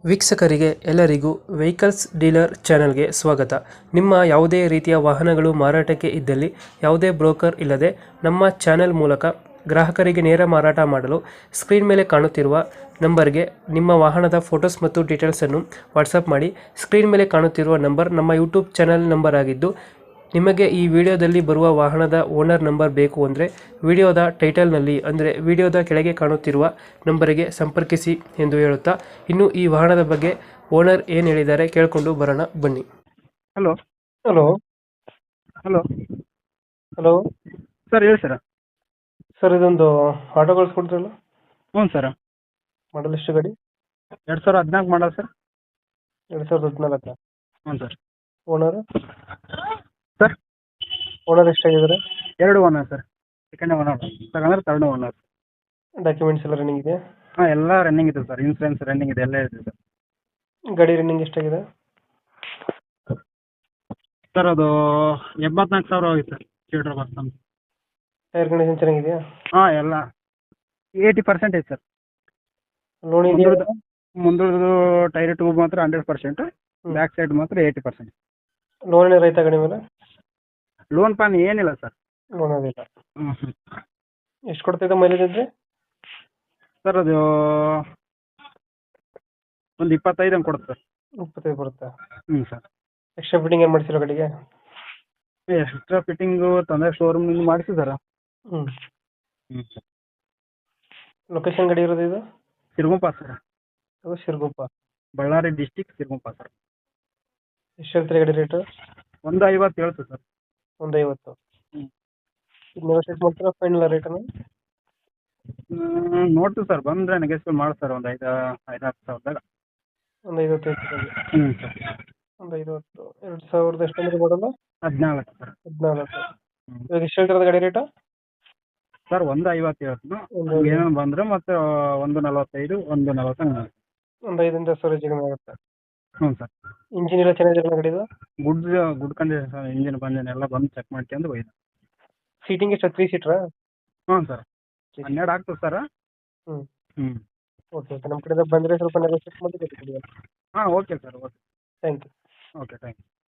ವೀಕ್ಷಕರಿಗೆ ಎಲ್ಲರಿಗೂ vehicles dealer ಚಾನೆಲ್ಗೆ ಸ್ವಾಗತ. ನಿಮ್ಮ ಯಾವುದೇ ರೀತಿಯ ವಾಹನಗಳು ಮಾರಾಟಕ್ಕೆ ಇದ್ದಲ್ಲಿ ಯಾವುದೇ ಬ್ರೋಕರ್ ಇಲ್ಲದೆ ನಮ್ಮ ಚಾನೆಲ್ ಮೂಲಕ ಗ್ರಾಹಕರಿಗೆ ನೇರ ಮಾರಾಟ ಮಾಡಲು ಸ್ಕ್ರೀನ್ ಮೇಲೆ ಕಾಣುತ್ತಿರುವ ನಂಬರ್ಗೆ ನಿಮ್ಮ ವಾಹನದ ಫೋಟೋಸ್ ಮತ್ತು ಡೀಟೇಲ್ಸನ್ನು ವಾಟ್ಸಪ್ ಮಾಡಿ. ಸ್ಕ್ರೀನ್ ಮೇಲೆ ಕಾಣುತ್ತಿರುವ ನಂಬರ್ ನಮ್ಮ ಯೂಟ್ಯೂಬ್ ಚಾನೆಲ್ ನಂಬರ್ ಆಗಿದ್ದು, ನಿಮಗೆ ಈ ವಿಡಿಯೋದಲ್ಲಿ ಬರುವ ವಾಹನದ ಓನರ್ ನಂಬರ್ ಬೇಕು ಅಂದರೆ ವಿಡಿಯೋದ ಟೈಟಲ್ನಲ್ಲಿ ಅಂದರೆ ವಿಡಿಯೋದ ಕೆಳಗೆ ಕಾಣುತ್ತಿರುವ ನಂಬರಿಗೆ ಸಂಪರ್ಕಿಸಿ ಎಂದು ಹೇಳುತ್ತಾ, ಇನ್ನು ಈ ವಾಹನದ ಬಗ್ಗೆ ಓನರ್ ಏನು ಹೇಳಿದ್ದಾರೆ ಕೇಳಿಕೊಂಡು ಬರೋಣ ಬನ್ನಿ. Hello hello hello hello sir, ಹೇಳಿ ಸರ್. ಸರ್, ಇದೊಂದು ಆಟೋ ಕಳಿಸ್ಕೊಡ್ತೀರಲ್ಲ, ಹ್ಞೂ ಸರ್. ಮಾಡಲ್ ಎಷ್ಟು ಗಾಡಿ? 2014 ಮಾಡಲ್ ಸರ್. 2014. ಹ್ಞೂ ಸರ್. ಓನರ್ ಸರ್, ಓನರ್ ಎಷ್ಟಾಗಿದ್ದಾರೆ? 2 ಓನರ್ ಸರ್. ಸೆಕೆಂಡ್ ಓನರ್ ತಗೊಂಡ್ರೆ ಥರ್ಡ್ ಓನರ್. ಡಾಕ್ಯುಮೆಂಟ್ಸ್ ಎಲ್ಲ ರನ್ನಿಂಗ್ ಇದೆ? ಹಾಂ, ಎಲ್ಲ ರನ್ನಿಂಗ್ ಇದೆ ಸರ್. ಇನ್ಸೂರೆನ್ಸ್ ರನ್ನಿಂಗ್ ಇದೆ, ಎಲ್ಲ ಇದೆ ಸರ್. ಗಾಡಿ ರನ್ನಿಂಗ್ ಎಷ್ಟಾಗಿದೆ? ಸರ್, ಅದು 74,000 ಹೋಗಿದೆ ಸರ್. ಚೀಟ್ರ್ ಬರ್ತಂದು. ಟೈರ್ ಕಂಡೀಷನ್ ಚೆನ್ನಾಗಿದೆಯಾ? ಹಾಂ, ಎಲ್ಲ 80% ಐತೆ ಸರ್. ಲೋನ್ ಇದೆಯಾ? ಮುಂದ್ರದ್ದು ಟೈರ್ ಟ್ಯೂಬ್ ಮಾತ್ರ 100%, ಬ್ಯಾಕ್ ಸೈಡ್ ಮಾತ್ರ 80%. ಲೋನ್ ಏನಾರು ಆಯ್ತಾ ಗಾಡಿ ಮೇಲೆ? ಲೋನ್ ಪಾನ್ ಏನಿಲ್ಲ ಸರ್. ಲೋನ್ ಅದಿಲ್ಲ. ಹ್ಞೂ ಹ್ಞೂ ಎಷ್ಟು ಕೊಡ್ತಿದ್ದೆ ಮೈಲೇಜ್ ಇದ್ರೆ? ಸರ್, ಅದು ಒಂದು 25 ಹಂಗೆ ಕೊಡುತ್ತೆ ಸರ್. 25 ಬರುತ್ತೆ. ಹ್ಞೂ ಸರ್. ಎಕ್ಸ್ಟ್ರಾ ಫಿಟ್ಟಿಂಗ್ ಏನು ಮಾಡಿಸಿರೋ ಗಾಡಿಗೆ? ಎಕ್ಸ್ಟ್ರಾ ಫಿಟ್ಟಿಂಗು ತಂದರೆ ಶೋರೂಮಿಂದ ಮಾಡಿಸಿ ಸರ್. ಹ್ಞೂ. ಹ್ಞೂ ಸರ್. ಲೊಕೇಶನ್ ಗಾಡಿ ಇರೋದು ಇದು? ಸಿರುಗುಪ್ಪ ಸರ್. ಅದು ಶಿರಗುಪ್ಪ. Bellary district Siruguppa sir. ಎಷ್ಟು ಹೇಳ್ತೀರಿ ಗಾಡಿ ರೇಟು? 150 ಹೇಳ್ತು ಸರ್. 150. ಹ್ಞೂ. ಇದು ನೆಗೋಷಿಯೇಟ್ ಮಾಡ್ತೀರಾ ಫೈನಲ್ ರೇಟನ್ನು? ನೋಡ್ತೀವಿ ಸರ್, ಬಂದರೆ ನೆಗೆಸ್ಟಿವ್ ಮಾಡ್ತಾರೆ ಒಂದು 5-10 ಸಾವಿರದಾಗ. ಒಂದು 50 ಹೆಚ್ಚಿಗೆ. ಹ್ಞೂ ಸರ್. ಒಂದು 50. 2000 ಎಷ್ಟು ಅಂದ್ರೆ ಮಾಡಲ್ಲ? 14 ಸರ್. 14. ಹ್ಞೂ ಇವಾಗ ಎಷ್ಟು ಹೇಳ್ತಿರೋದು ಗಾಡಿ ರೇಟು? ಸರ್, 150 ಹೇಳ್ತೀನಿ. ಏನೋ ಬಂದರೆ ಮತ್ತೆ 145, 140 ಹಂಗೆ. ಒಂದು 5-10 ಸಾವಿರ ಹೆಚ್ಚಿಗೆ ಆಗುತ್ತೆ. ಹ್ಞೂ ಸರ್. ಇಂಜಿನ್ ಎಲ್ಲ ಚೆನ್ನಾಗಿದೆ ಗಾಡಿದು? Good condition sir. ಇಂಜಿನ್ ಬಂದಿನ ಎಲ್ಲ ಬಂದು ಚೆಕ್ ಮಾಡ್ಕೊಂಡು ಒಯ್ದು. ಸೀಟಿಂಗ್ ಎಷ್ಟು? 3 ಸೀಟ್ರಾ? ಹ್ಞೂ ಸರ್. 12 ಆಗ್ತದೆ ಸರ್. ಹ್ಞೂ. ಹ್ಞೂ. ಓಕೆ ಓಕೆ, ನಮ್ಮ ಕಡೆಯಿಂದ ಬಂದರೆ ಸ್ವಲ್ಪ ನೆಗೋಷಿಯೇಟ್ ಮಾಡಿ ಕೊಡಿ. ಹಾಂ, okay sir. Okay. Thank you. Okay, thank you.